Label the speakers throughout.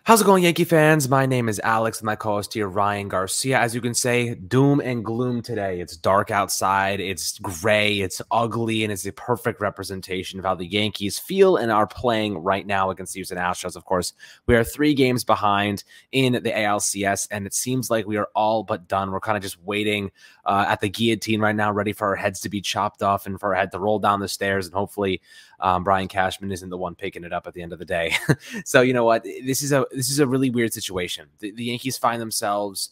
Speaker 1: How's it going, Yankee fans? My name is Alex, and my co-host here, Ryan Garcia. As you can say, doom and gloom today. It's dark outside, it's gray, it's ugly, and it's a perfect representation of how the Yankees feel and are playing right now against the Houston Astros. Of course, we are 3 games behind in the ALCS, and it seems like we are all but done. We're kind of just waiting at the guillotine right now, ready for our heads to be chopped off and for our head to roll down the stairs, and hopefully Brian Cashman isn't the one picking it up at the end of the day. So you know what? This is a really weird situation. The Yankees find themselves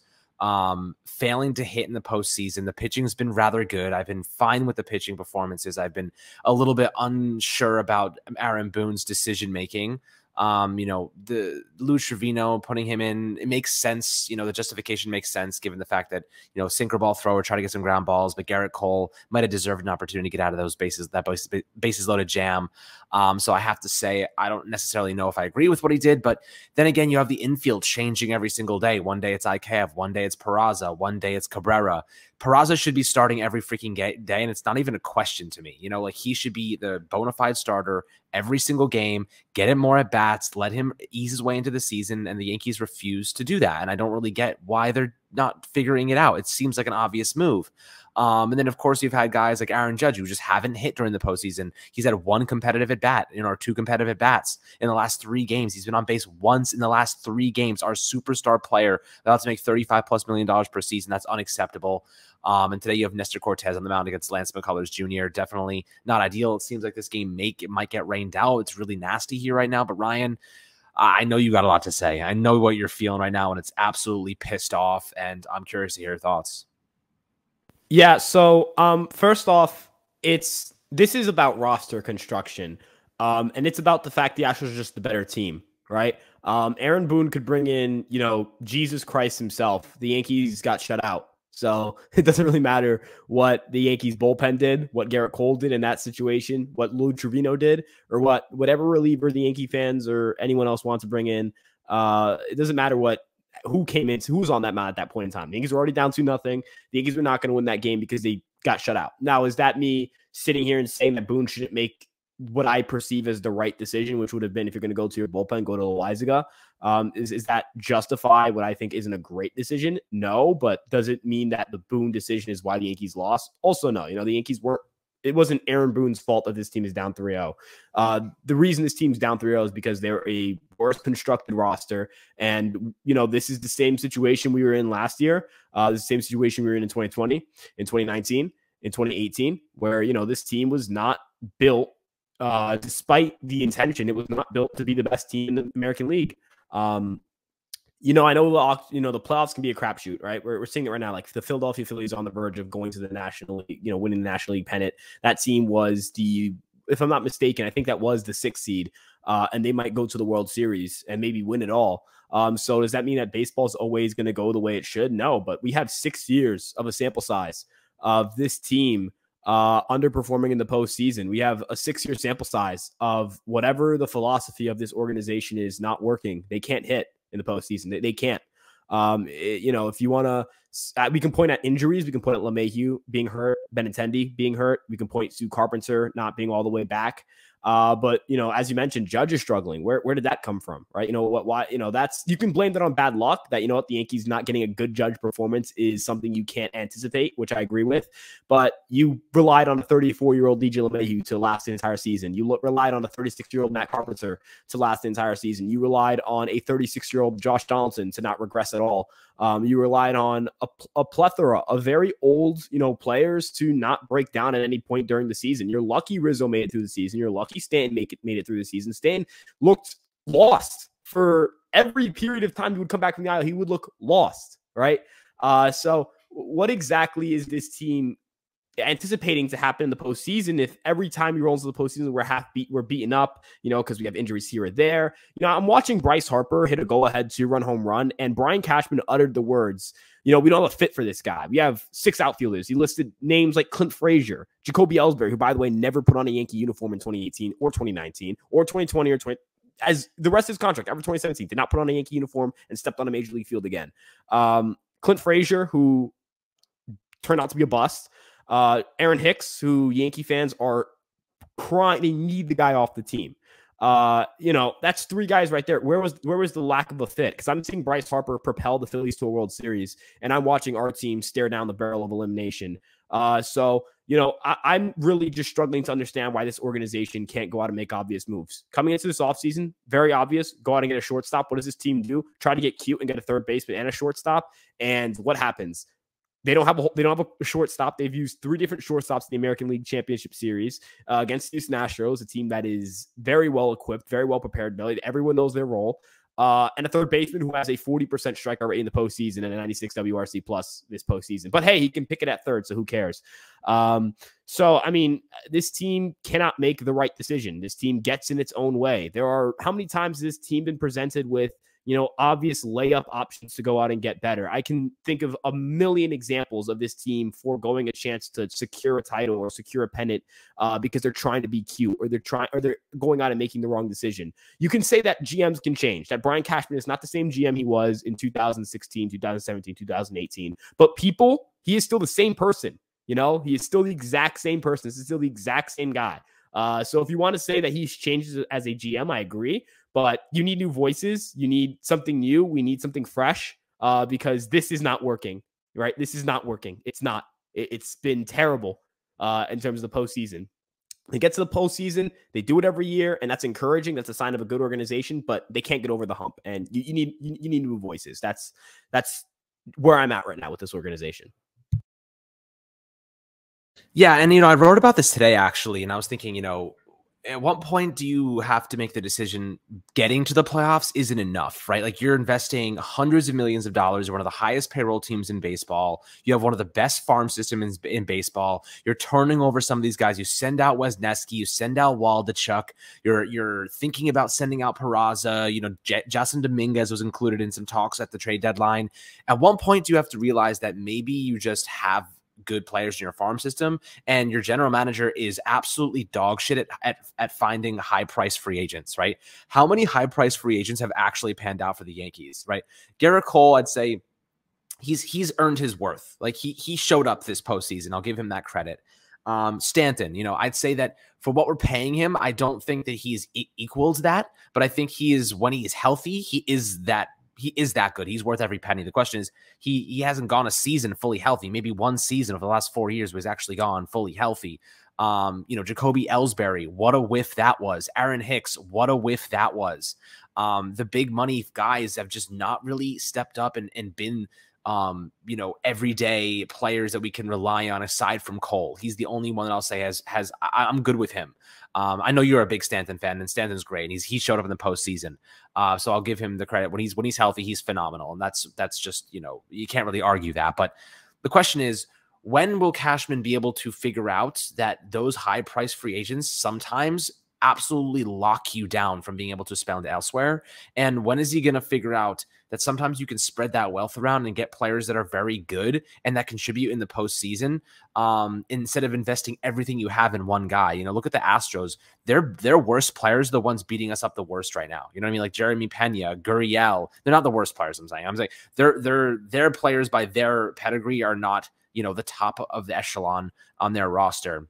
Speaker 1: failing to hit in the postseason. The pitching has been rather good. I've been fine with the pitching performances. I've been a little bit unsure about Aaron Boone's decision making. The Lou Trevino, putting him in, it makes sense. The justification makes sense given the fact that, sinker ball thrower, try to get some ground balls, but Garrett Cole might have deserved an opportunity to get out of those bases, that bases loaded jam. So I have to say, I don't necessarily know if I agree with what he did, but then again, you have the infield changing every single day. One day it's IKF, one day it's Peraza, one day it's Cabrera. Peraza should be starting every freaking day, and it's not even a question to me. He should be the bona fide starter every single game, get him more at bats, let him ease his way into the season, and the Yankees refuse to do that. And I don't really get why they're not figuring it out. It seems like an obvious move. And then, of course, you've had guys like Aaron Judge who just haven't hit during the postseason. He's had 1 competitive at bat, or 2 competitive at bats in the last 3 games. He's been on base once in the last 3 games. Our superstar player about to make $35+ million per season. That's unacceptable. And today you have Nestor Cortez on the mound against Lance McCullers Jr. Definitely not ideal. It seems like this game might get rained out. It's really nasty here right now. But Ryan, I know you got a lot to say. I know what you're feeling right now, and it's absolutely pissed off. And I'm curious to hear your thoughts.
Speaker 2: Yeah. So first off, this is about roster construction, and it's about the fact the Astros are just the better team, right? Aaron Boone could bring in, Jesus Christ himself. The Yankees got shut out. So it doesn't really matter what the Yankees bullpen did, what Garrett Cole did in that situation, what Lou Trevino did, or whatever reliever the Yankee fans or anyone else wants to bring in. It doesn't matter who came in, who was on that mound at that point in time. The Yankees were already down 2-0. The Yankees were not going to win that game because they got shut out. Now, is that me sitting here and saying that Boone shouldn't make what I perceive as the right decision, which would have been, if you're going to go to your bullpen, go to Loizaga? Is that justify what I think isn't a great decision? No, but does it mean that the Boone decision is why the Yankees lost? Also, no. The Yankees it wasn't Aaron Boone's fault that this team is down 3-0. The reason this team's down 3-0 is because they're a worse constructed roster. And, this is the same situation we were in last year. The same situation we were in 2020, in 2019, in 2018, where, this team was not built, despite the intention, it was not built to be the best team in the American League. I know, the playoffs can be a crapshoot, right? We're seeing it right now. Like the Philadelphia Phillies on the verge of going to the National League, winning the National League pennant. That team was if I'm not mistaken, I think that was the 6th seed, and they might go to the World Series and maybe win it all. So does that mean that baseball is always going to go the way it should? No, but we have 6 years of a sample size of this team underperforming in the postseason. We have a 6-year sample size of whatever the philosophy of this organization is not working. They can't hit in the postseason. They can't. If you want to, we can point at injuries. We can point at LeMahieu being hurt, Benintendi being hurt. We can point to Carpenter not being all the way back. But as you mentioned, Judge is struggling. Where did that come from? Right? Why? That's, you can blame that on bad luck. That the Yankees not getting a good Judge performance is something you can't anticipate, which I agree with. But you relied on a 34-year-old DJ LeMahieu to last the entire season. You relied on a 36-year-old Matt Carpenter to last the entire season. You relied on a 36-year-old Josh Donaldson to not regress at all. You relied on a plethora of very old, players to not break down at any point during the season. You're lucky Rizzo made it through the season. You're lucky Stan made it through the season. Stan looked lost for every period of time he would come back from the aisle. He would look lost, right? So what exactly is this team anticipating to happen in the postseason if every time he rolls into the postseason we're beaten up, because we have injuries here or there? I'm watching Bryce Harper hit a go-ahead 2-run home run, and Brian Cashman uttered the words, we don't have a fit for this guy. We have 6 outfielders. He listed names like Clint Frazier, Jacoby Ellsbury, who, by the way, never put on a Yankee uniform in 2018 or 2019 or 2020 or 20, as the rest of his contract, ever 2017, did not put on a Yankee uniform and stepped on a major league field again. Clint Frazier, who turned out to be a bust. Aaron Hicks, who Yankee fans are crying, they need the guy off the team. That's three guys right there. Where was the lack of a fit? Because I'm seeing Bryce Harper propel the Phillies to a World Series, and I'm watching our team stare down the barrel of elimination. I'm really just struggling to understand why this organization can't go out and make obvious moves. Coming into this offseason, very obvious, go out and get a shortstop. What does this team do? Try to get cute and get a third baseman and a shortstop. And what happens? They don't have a shortstop. They've used three different shortstops in the American League Championship Series against Houston Astros, a team that is very well equipped, very well prepared. Everyone knows their role. And a third baseman who has a 40% strikeout rate in the postseason and a 96 WRC plus this postseason. But hey, he can pick it at third, so who cares? This team cannot make the right decision. This team gets in its own way. How many times has this team been presented with obvious layup options to go out and get better? I can think of a million examples of this team foregoing a chance to secure a title or secure a pennant because they're trying to be cute, or they're going out and making the wrong decision. You can say that GMs can change, that Brian Cashman is not the same GM he was in 2016, 2017, 2018, but he is still the same person. He is still the exact same person. This is still the exact same guy. So if you want to say that he's changed as a GM, I agree. But you need new voices. You need something new. We need something fresh because this is not working, right? This is not working. It's not. It's been terrible in terms of the postseason. They get to the postseason. They do it every year, and that's encouraging. That's a sign of a good organization, but they can't get over the hump. And you need new voices. That's where I'm at right now with this organization.
Speaker 1: Yeah, and I wrote about this today actually, and I was thinking, at what point do you have to make the decision getting to the playoffs isn't enough, right? Like, you're investing hundreds of millions of dollars in one of the highest payroll teams in baseball. You have one of the best farm systems in baseball. You're turning over some of these guys. You send out Wesneski, you send out Waldichuk. You're thinking about sending out Peraza. Jasson Dominguez was included in some talks at the trade deadline. At one point, do you have to realize that maybe you just have good players in your farm system, and your general manager is absolutely dog shit at finding high price free agents, right? How many high price free agents have actually panned out for the Yankees, right? Garrett Cole, I'd say he's earned his worth. Like, he showed up this postseason. I'll give him that credit. Stanton, I'd say that for what we're paying him, I don't think that he's equals that, but I think when he's healthy, he is that good. He's worth every penny. The question is, he hasn't gone a season fully healthy. Maybe one season over the last 4 years was actually gone fully healthy. Jacoby Ellsbury, what a whiff that was. Aaron Hicks, what a whiff that was. The big money guys have just not really stepped up and been, everyday players that we can rely on aside from Cole. He's the only one that I'll say I'm good with him. I know you're a big Stanton fan, and Stanton's great. And he showed up in the postseason. So I'll give him the credit. When he's healthy, he's phenomenal. And that's just, you can't really argue that. But the question is, when will Cashman be able to figure out that those high price free agents sometimes absolutely lock you down from being able to spend elsewhere? And when is he going to figure out that sometimes you can spread that wealth around and get players that are very good and that contribute in the postseason, instead of investing everything you have in one guy? Look at the Astros. Their worst players are the ones beating us up the worst right now. You know what I mean? Like Jeremy Pena, Gurriel. They're not the worst players. I'm saying their players by their pedigree are not, the top of the echelon on their roster.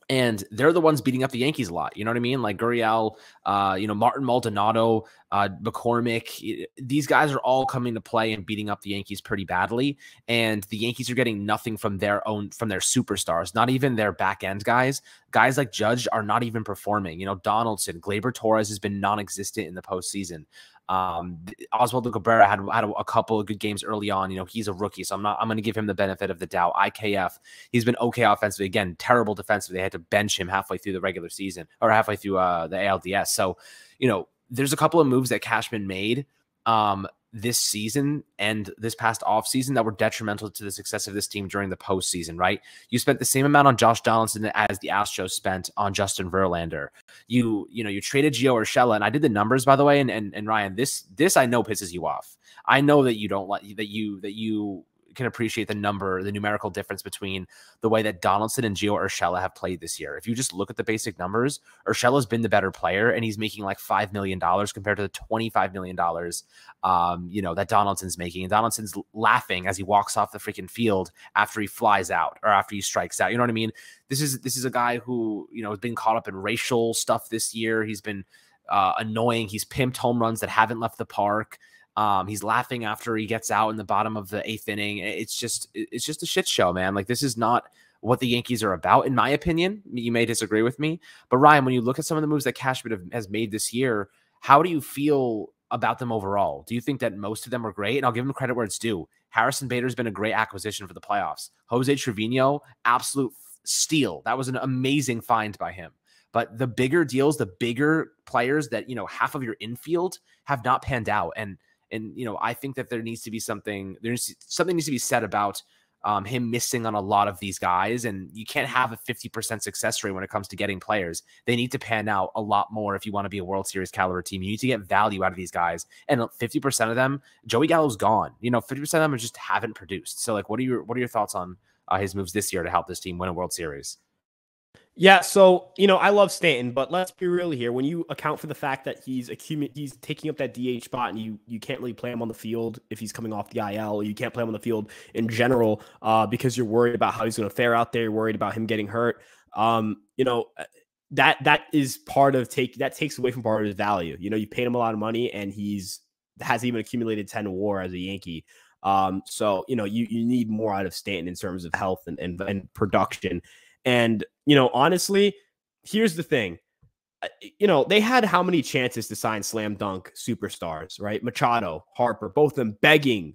Speaker 1: And they're the ones beating up the Yankees a lot. You know what I mean? Like Gurriel, Martin Maldonado, McCormick. These guys are all coming to play and beating up the Yankees pretty badly. And the Yankees are getting nothing from their superstars, not even their back end guys. Guys like Judge are not even performing. Donaldson, Gleyber Torres has been non-existent in the postseason. Oswaldo Cabrera had a couple of good games early on. He's a rookie, so I'm going to give him the benefit of the doubt. IKF, he's been okay offensively. Again, terrible defensively. They had to bench him halfway through the regular season, or halfway through the ALDS. So, there's a couple of moves that Cashman made this season and this past offseason that were detrimental to the success of this team during the postseason, right? You spent the same amount on Josh Donaldson as the Astros spent on Justin Verlander. You traded Gio Urshela, and I did the numbers, by the way, and Ryan, this I know pisses you off. I know that you don't like that you can appreciate the numerical difference between the way that Donaldson and Gio Urshela have played this year. If you just look at the basic numbers, Urshela's been the better player, and he's making like $5 million compared to the $25 million, that Donaldson's making. And Donaldson's laughing as he walks off the freaking field after he flies out or after he strikes out. You know what I mean? This is a guy who, has been caught up in racial stuff this year. He's been annoying. He's pimped home runs that haven't left the park. He's laughing after he gets out in the bottom of the 8th inning. It's just a shit show, man. Like, this is not what the Yankees are about, in my opinion. You may disagree with me, but Ryan, when you look at some of the moves that Cashman has made this year, how do you feel about them overall? Do you think that most of them are great? And I'll give him credit where it's due. Harrison Bader's been a great acquisition for the playoffs. Jose Trevino, absolute steal. That was an amazing find by him. But the bigger deals, the bigger players that, you know, half of your infield have not panned out. And you know, I think that there needs to be something needs to be said about him missing on a lot of these guys. And you can't have a 50% success rate when it comes to getting players. They need to pan out a lot more if you want to be a World Series caliber team. You need to get value out of these guys. And 50% of them, Joey Gallo's gone. You know, 50% of them just haven't produced. So, like, what are your thoughts on his moves this year to help this team win a World Series?
Speaker 2: Yeah, so, you know, I love Stanton, but let's be real here. When you account for the fact that he's taking up that DH spot, and you can't really play him on the field if he's coming off the IL, or you can't play him on the field in general because you're worried about how he's going to fare out there, you're worried about him getting hurt. You know, that is part of that takes away from part of his value. You know, you paid him a lot of money, and has even accumulated 10 WAR as a Yankee. So, you know, you need more out of Stanton in terms of health and production. And, you know, honestly, here's the thing. You know, they had how many chances to sign slam dunk superstars, right? Machado, Harper, both of them begging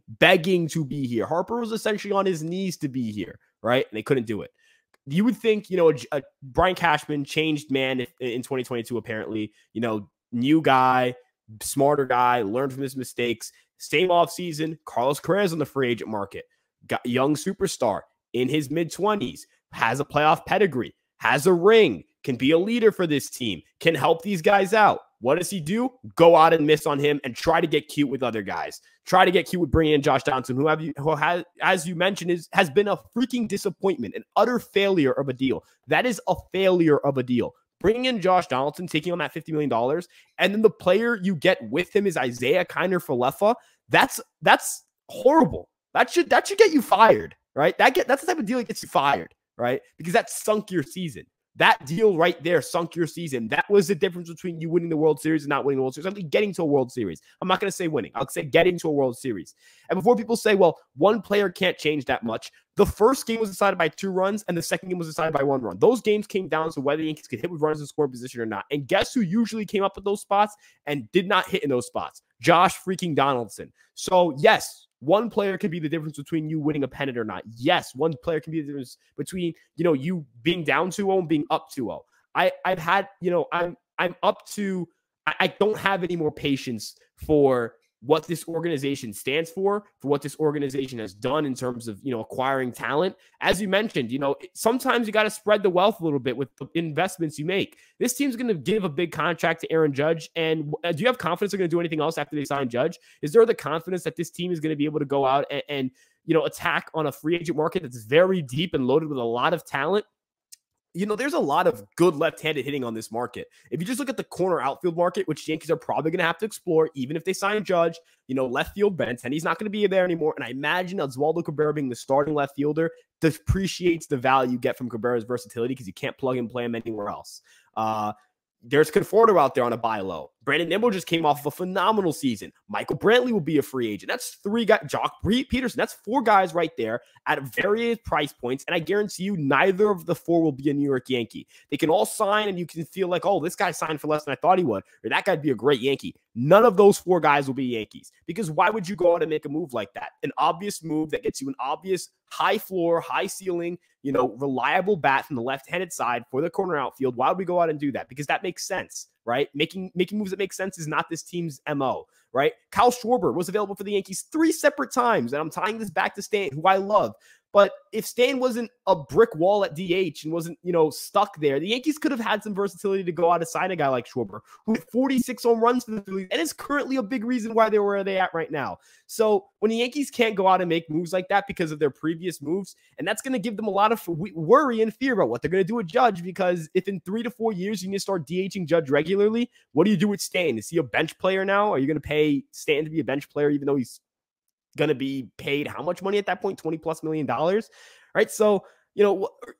Speaker 2: to be here. Harper was essentially on his knees to be here, right? And they couldn't do it. You would think, you know, a Brian Cashman, changed man in 2022, apparently, you know, new guy, smarter guy, learned from his mistakes. Same offseason, Carlos Correa's on the free agent market. Got young superstar in his mid-20s. Has a playoff pedigree, has a ring, can be a leader for this team, can help these guys out. What does he do? Go out and miss on him and try to get cute with other guys. Try to get cute with bringing in Josh Donaldson, who has, as you mentioned, has been a freaking disappointment, an utter failure of a deal. That is a failure of a deal. Bringing in Josh Donaldson, taking on that $50 million, and then the player you get with him is Isaiah Kiner-Falefa. That's horrible. That should get you fired, right? That's the type of deal that gets you fired. Right? Because that sunk your season. That deal right there sunk your season. That was the difference between you winning the World Series and not winning the World Series. I'm getting to a World Series. I'm not going to say winning. I'll say getting to a World Series. And before people say, well, one player can't change that much, the first game was decided by 2 runs and the second game was decided by 1 run. Those games came down to whether the Yankees could hit with runners in scoring position or not. And guess who usually came up with those spots and did not hit in those spots? Josh freaking Donaldson. So, yes, one player can be the difference between you winning a pennant or not. Yes, one player can be the difference between, you know, you being down 2-0 and being up 2-0. I've had, you know, I'm up to, I don't have any more patience for what this organization stands for what this organization has done in terms of, you know, acquiring talent. As you mentioned, you know, sometimes you got to spread the wealth a little bit with the investments you make. This team's going to give a big contract to Aaron Judge. And do you have confidence they're going to do anything else after they sign Judge? Is there the confidence that this team is going to be able to go out and you know, attack on a free agent market that's very deep and loaded with a lot of talent? You know, there's a lot of good left-handed hitting on this market. If you just look at the corner outfield market, which Yankees are probably going to have to explore, even if they sign Judge, you know, left field bent, and he's not going to be there anymore. And I imagine Oswaldo Cabrera being the starting left fielder depreciates the value you get from Cabrera's versatility because you can't plug and play him anywhere else. There's Conforto out there on a buy low. Brandon Nimmo just came off of a phenomenal season. Michael Brantley will be a free agent. That's 3 guys. Jock Peterson. That's 4 guys right there at various price points. And I guarantee you, neither of the 4 will be a New York Yankee. They can all sign, and you can feel like, oh, this guy signed for less than I thought he would, or that guy'd be a great Yankee. None of those 4 guys will be Yankees. Because why would you go out and make a move like that? An obvious move that gets you an obvious high floor, high ceiling, you know, reliable bat from the left-handed side for the corner outfield. Why would we go out and do that? Because that makes sense, right? Making moves that make sense is not this team's MO, right? Kyle Schwarber was available for the Yankees 3 separate times, and I'm tying this back to Stanton, who I love. But if Stan wasn't a brick wall at DH and wasn't, you know, stuck there, the Yankees could have had some versatility to go out and sign a guy like Schwarber, who hit 46 home runs for the Phillies, and is currently a big reason why they're where they at right now. So when the Yankees can't go out and make moves like that because of their previous moves, and that's going to give them a lot of worry and fear about what they're going to do with Judge, because if in 3 to 4 years you need to start DHing Judge regularly, what do you do with Stan? Is he a bench player now? Are you going to pay Stan to be a bench player even though he's going to be paid how much money at that point? $20+ million, right? So,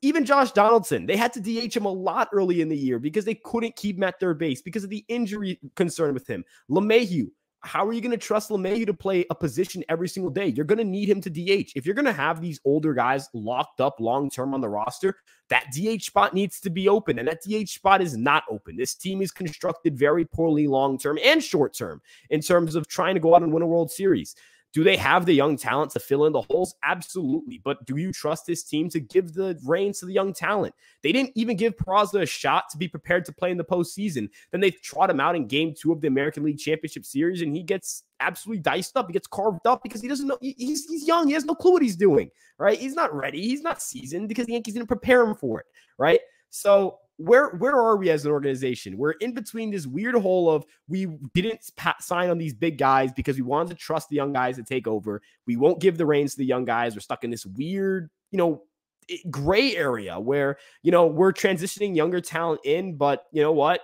Speaker 2: Even Josh Donaldson, they had to DH him a lot early in the year because they couldn't keep him at third base because of the injury concern with him. LeMahieu, how are you going to trust LeMahieu to play a position every single day? You're going to need him to DH. If you're going to have these older guys locked up long-term on the roster, that DH spot needs to be open, and that DH spot is not open. This team is constructed very poorly long-term and short-term in terms of trying to go out and win a World Series. Do they have the young talent to fill in the holes? Absolutely. But do you trust this team to give the reins to the young talent? They didn't even give Peraza a shot to be prepared to play in the postseason. Then they trot him out in game 2 of the American League Championship Series, and he gets absolutely diced up. He gets carved up because he doesn't know. He's young. He has no clue what he's doing, right? He's not ready. He's not seasoned because the Yankees didn't prepare him for it, right? So where are we as an organization? We're in between this weird hole of we didn't sign on these big guys because we wanted to trust the young guys to take over. We won't give the reins to the young guys. We're stuck in this weird, gray area where, we're transitioning younger talent in, but you know what?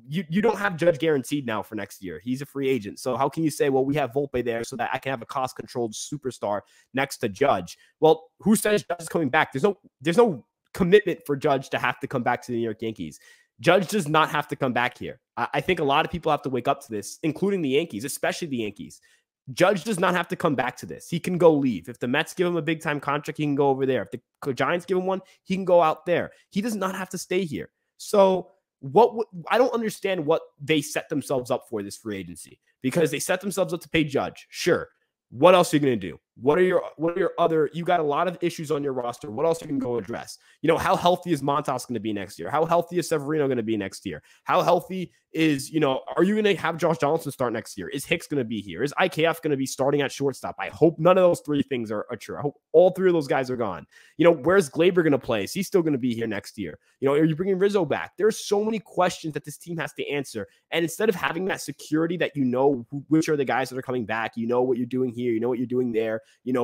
Speaker 2: You don't have Judge guaranteed now for next year. He's a free agent. So how can you say, well, we have Volpe there so that I can have a cost-controlled superstar next to Judge? Well, who says Judge is coming back? There's no commitment for Judge to have to come back to the New York Yankees. Judge does not have to come back here. I think a lot of people have to wake up to this, including the Yankees, especially the Yankees. Judge does not have to come back to this. He can go leave. If the Mets give him a big-time contract, he can go over there. If the Giants give him one, he can go out there. He does not have to stay here. So I don't understand what they set themselves up for this free agency, because they set themselves up to pay Judge. Sure. What else are you going to do? What are your other, you got a lot of issues on your roster. What else are you going to go address? How healthy is Montas going to be next year? How healthy is Severino going to be next year? How healthy is, are you going to have Josh Donaldson start next year? Is Hicks going to be here? Is IKF going to be starting at shortstop? I hope none of those 3 things are true. I hope all 3 of those guys are gone. Where's Glaber going to play? Is he still going to be here next year? Are you bringing Rizzo back? There's so many questions that this team has to answer. And instead of having that security that which are the guys that are coming back, what you're doing here, what you're doing there,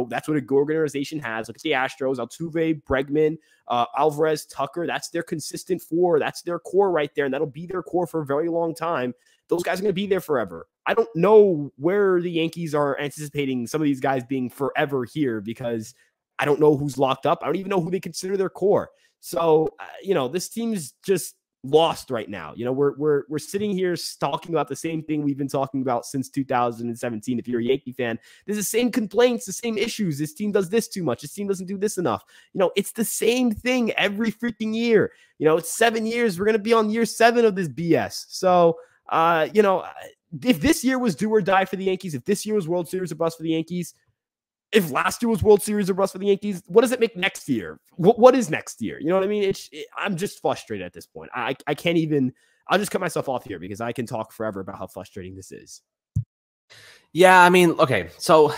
Speaker 2: that's what a good organization has. Look at the Astros, Altuve, Bregman, Alvarez, Tucker. That's their consistent 4. That's their core right there. And that'll be their core for a very long time. Those guys are going to be there forever. I don't know where the Yankees are anticipating some of these guys being forever here, because I don't know who's locked up. I don't even know who they consider their core. So, this team's just lost right now. We're sitting here talking about the same thing we've been talking about since 2017. If you're a Yankee fan, there's the same complaints, the same issues. This team does this too much. This team doesn't do this enough. It's the same thing every freaking year. It's 7 years. We're going to be on year 7 of this BS. So, if this year was do or die for the Yankees, if this year was World Series or bust for the Yankees, if last year was World Series or bust for the Yankees, what does it make next year? What is next year? You know what I mean? I'm just frustrated at this point. I can't even, I'll just cut myself off here because I can talk forever about how frustrating this is.
Speaker 1: Yeah, I mean, okay, so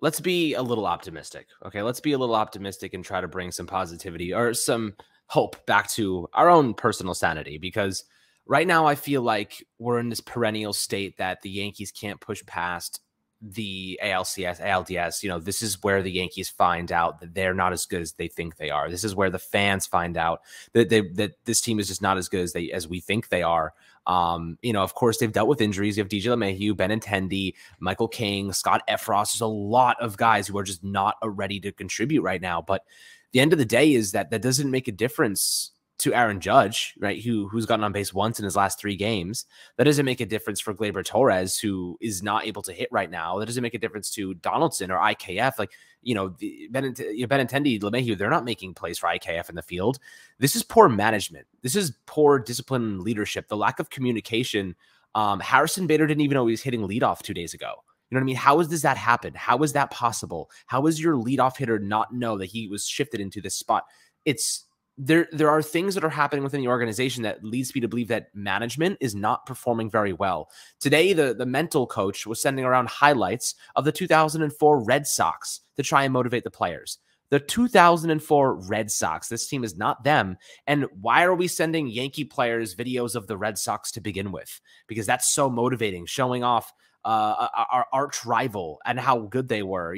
Speaker 1: let's be a little optimistic. Okay, let's be a little optimistic and try to bring some positivity or some hope back to our own personal sanity, because right now I feel like we're in this perennial state that the Yankees can't push past the ALCS, ALDS. This is where the Yankees find out that they're not as good as they think they are. This is where the fans find out that this team is just not as good as we think they are. Of course, they've dealt with injuries. You have DJ LeMahieu, Benintendi, Michael King, Scott Efros. There's a lot of guys who are just not ready to contribute right now. But the end of the day is that doesn't make a difference to Aaron Judge, right? Who's gotten on base once in his last 3 games. That doesn't make a difference for Gleyber Torres, who is not able to hit right now. That doesn't make a difference to Donaldson or IKF. Like, Benintendi, LeMahieu, they're not making plays for IKF in the field. This is poor management. This is poor discipline and leadership. The lack of communication. Harrison Bader didn't even know he was hitting leadoff 2 days ago. You know what I mean? How does that happen? How is that possible? How is your leadoff hitter not know that he was shifted into this spot? There are things that are happening within the organization that leads me to believe that management is not performing very well. Today, the mental coach was sending around highlights of the 2004 Red Sox to try and motivate the players. The 2004 Red Sox, this team is not them. And why are we sending Yankee players videos of the Red Sox to begin with? Because that's so motivating, showing off our arch rival and how good they were,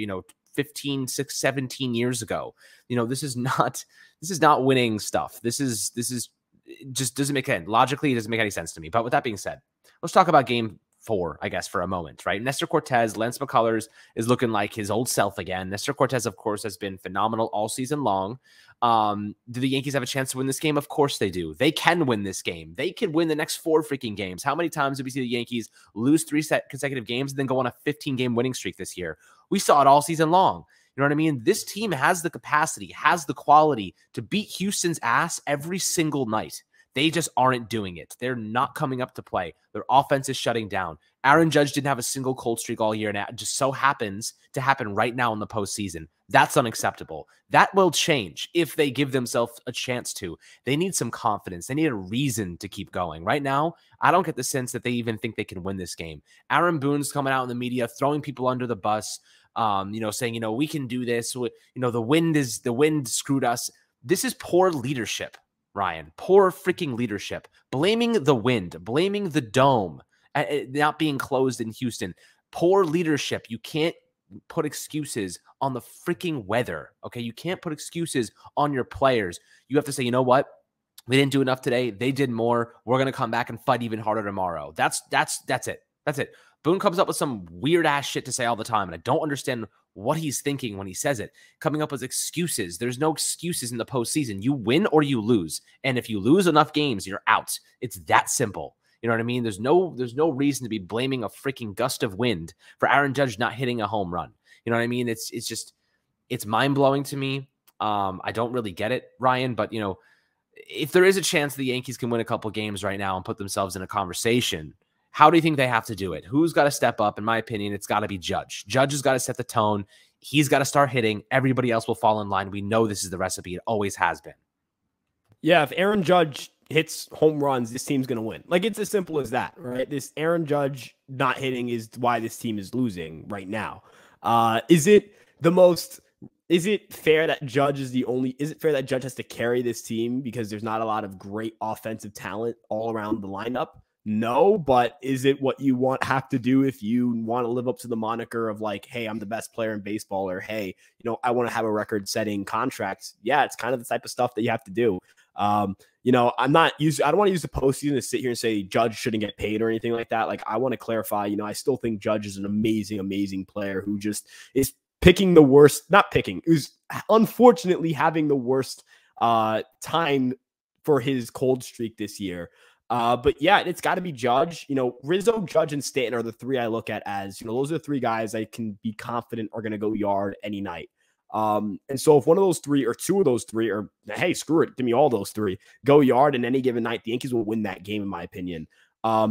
Speaker 1: 15, 6, 17 years ago. This is not winning stuff. This just doesn't make sense. Logically, it doesn't make any sense to me. But with that being said, let's talk about game for, I guess, for a moment, right? Nestor Cortez, Lance McCullers is looking like his old self again. Nestor Cortez, of course, has been phenomenal all season long. Do the Yankees have a chance to win this game? Of course they do. They can win this game. They can win the next 4 freaking games. How many times did we see the Yankees lose 3 consecutive games and then go on a 15-game winning streak this year? We saw it all season long. You know what I mean? This team has the capacity, has the quality to beat Houston's ass every single night. They just aren't doing it. They're not coming up to play. Their offense is shutting down. Aaron Judge didn't have a single cold streak all year, and it just so happens to happen right now in the postseason. That's unacceptable. That will change if they give themselves a chance to. They need some confidence. They need a reason to keep going. Right now, I don't get the sense that they even think they can win this game. Aaron Boone's coming out in the media, throwing people under the bus, saying, we can do this. The wind screwed us. This is poor leadership. Ryan, poor freaking leadership, blaming the wind, blaming the dome, not being closed in Houston. Poor leadership. You can't put excuses on the freaking weather. Okay. You can't put excuses on your players. You have to say, you know what? We didn't do enough today. They did more. We're going to come back and fight even harder tomorrow. That's it. That's it. Boone comes up with some weird ass shit to say all the time. And I don't understand what he's thinking when he says it, coming up with excuses. There's no excuses in the postseason. You win or you lose. And if you lose enough games, you're out. It's that simple. You know what I mean? There's no reason to be blaming a freaking gust of wind for Aaron Judge not hitting a home run. You know what I mean? It's mind-blowing to me. I don't really get it, Ryan, but if there is a chance the Yankees can win a couple games right now and put themselves in a conversation, how do you think they have to do it? Who's got to step up? In my opinion, it's got to be Judge. Judge has got to set the tone. He's got to start hitting. Everybody else will fall in line. We know this is the recipe. It always has been.
Speaker 2: Yeah, if Aaron Judge hits home runs, this team's going to win. Like, it's as simple as that, right? This Aaron Judge not hitting is why this team is losing right now. Is it fair that Judge is it fair that Judge has to carry this team because there's not a lot of great offensive talent all around the lineup? No, but is it what you have to do if you want to live up to the moniker of like, hey, I'm the best player in baseball, or hey, I want to have a record-setting contract? Yeah, it's kind of the type of stuff that you have to do. I don't want to use the postseason to sit here and say Judge shouldn't get paid or anything like that. Like, I want to clarify, I still think Judge is an amazing, amazing player who just is who's unfortunately having the worst time for his cold streak this year. But yeah, it's got to be Judge. Rizzo, Judge, and Stanton are the 3 I look at as, those are the 3 guys I can be confident are going to go yard any night. And so if one of those 3 or 2 of those 3, or hey, screw it, give me all those 3, go yard in any given night, the Yankees will win that game, in my opinion.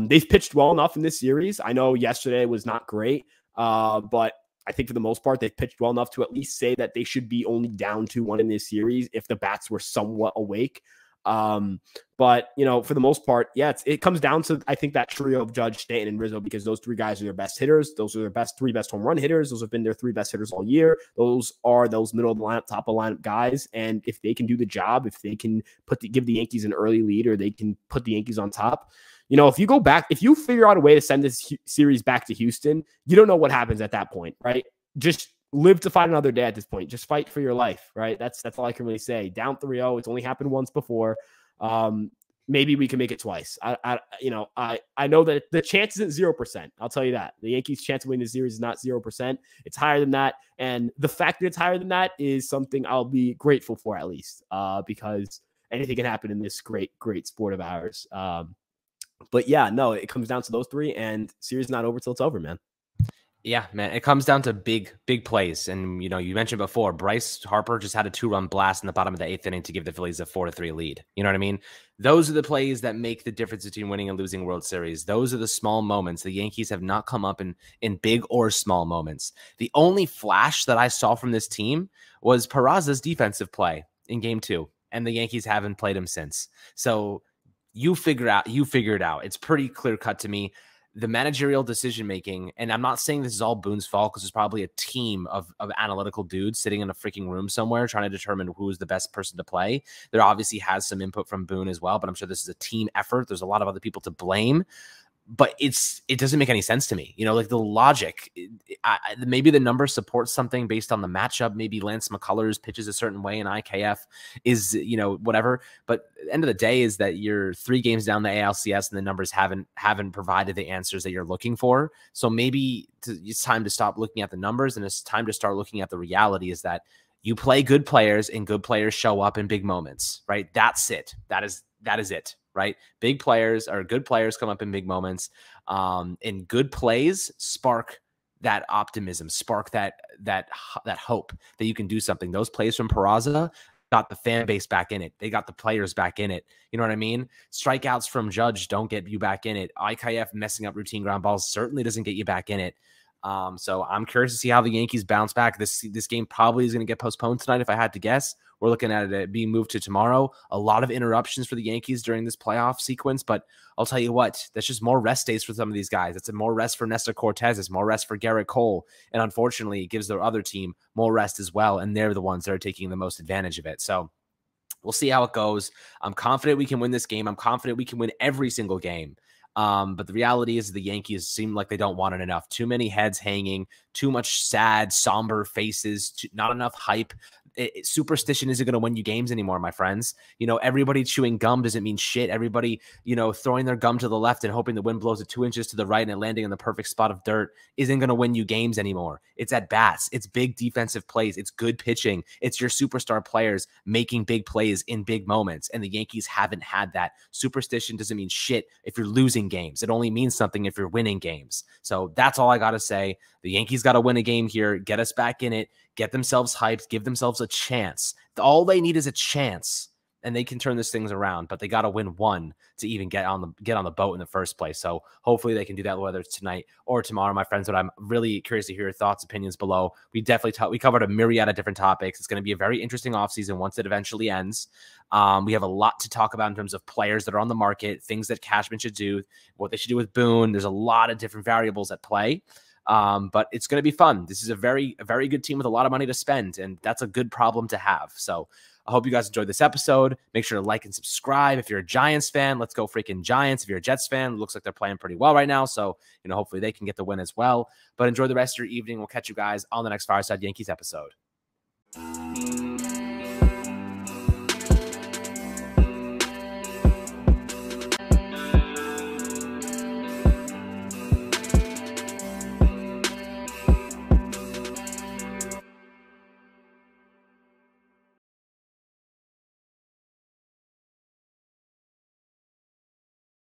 Speaker 2: They've pitched well enough in this series. I know yesterday was not great, but I think for the most part, they've pitched well enough to at least say that they should be only down 2-1 in this series if the bats were somewhat awake. But for the most part, yeah, it comes down to, I think, that trio of Judge, Stanton, and Rizzo, because those 3 guys are their best hitters. Those are their 3 best home run hitters. Those have been their 3 best hitters all year. Those are those middle of the lineup, top of the lineup guys. And if they can do the job, if they can give the Yankees an early lead, or they can put the Yankees on top, if you figure out a way to send this series back to Houston, you don't know what happens at that point, right? Just live to fight another day at this point. Just fight for your life, right? That's all I can really say. Down 3-0. It's only happened once before. Maybe we can make it twice. I know that the chance isn't 0%. I'll tell you that. The Yankees' chance of winning the series is not 0%. It's higher than that. And the fact that it's higher than that is something I'll be grateful for, at least, because anything can happen in this great, great sport of ours. But yeah, no, it comes down to those 3, and series is not over till it's over, man.
Speaker 1: Yeah, man, it comes down to big plays. And, you mentioned before, Bryce Harper just had a 2-run blast in the bottom of the 8th inning to give the Phillies a 4-3 lead. You know what I mean? Those are the plays that make the difference between winning and losing World Series. Those are the small moments. The Yankees have not come up in big or small moments. The only flash that I saw from this team was Peraza's defensive play in Game 2, and the Yankees haven't played him since. So you figure it out. It's pretty clear cut to me. The managerial decision-making, and I'm not saying this is all Boone's fault, because there's probably a team of analytical dudes sitting in a freaking room somewhere trying to determine who is the best person to play. There obviously has some input from Boone as well, but I'm sure this is a team effort. There's a lot of other people to blame. but it doesn't make any sense to me. Like the logic, maybe the number supports something based on the matchup. Maybe Lance McCullers pitches a certain way and IKF is, whatever. But at the end of the day is that you're 3 games down the ALCS and the numbers haven't provided the answers that you're looking for. So maybe it's time to stop looking at the numbers, and it's time to start looking at the reality is that you play good players and good players show up in big moments, right? That's it. That is it, right? Big players or good players come up in big moments, and good plays spark that optimism, spark that hope that you can do something. Those plays from Peraza got the fan base back in it. They got the players back in it. You know what I mean? Strikeouts from Judge don't get you back in it. IKF messing up routine ground balls certainly doesn't get you back in it. So I'm curious to see how the Yankees bounce back. This game probably is going to get postponed tonight if I had to guess. We're looking at it being moved to tomorrow. A lot of interruptions for the Yankees during this playoff sequence, but I'll tell you what, that's just more rest days for some of these guys. It's more rest for Nestor Cortez. It's more rest for Garrett Cole. And unfortunately, it gives their other team more rest as well. And they're the ones that are taking the most advantage of it. So we'll see how it goes. I'm confident we can win this game. I'm confident we can win every single game. But the reality is the Yankees seem like they don't want it enough. Too many heads hanging, too much sad, somber faces, not enough hype. Superstition isn't going to win you games anymore, my friends. Everybody chewing gum doesn't mean shit. Everybody, throwing their gum to the left and hoping the wind blows it 2 inches to the right and it landing in the perfect spot of dirt isn't going to win you games anymore. It's at bats. It's big defensive plays. It's good pitching. It's your superstar players making big plays in big moments. And the Yankees haven't had that. Superstition doesn't mean shit if you're losing games. It only means something if you're winning games. So that's all I got to say. The Yankees got to win a game here, get us back in it, get themselves hyped, give themselves a chance. All they need is a chance, and they can turn these things around. But they got to win one to even get on the boat in the first place. So hopefully they can do that, whether it's tonight or tomorrow, my friends. But I'm really curious to hear your thoughts, opinions below. We definitely we covered a myriad of different topics. It's going to be a very interesting offseason once it eventually ends. We have a lot to talk about in terms of players that are on the market, things that Cashman should do, what they should do with Boone. There's a lot of different variables at play. But it's going to be fun. This is a very good team with a lot of money to spend, and that's a good problem to have. So I hope you guys enjoyed this episode. Make sure to like and subscribe. If you're a Giants fan, let's go freaking Giants. If you're a Jets fan, it looks like they're playing pretty well right now. So, hopefully they can get the win as well. But enjoy the rest of your evening. We'll catch you guys on the next Fireside Yankees episode.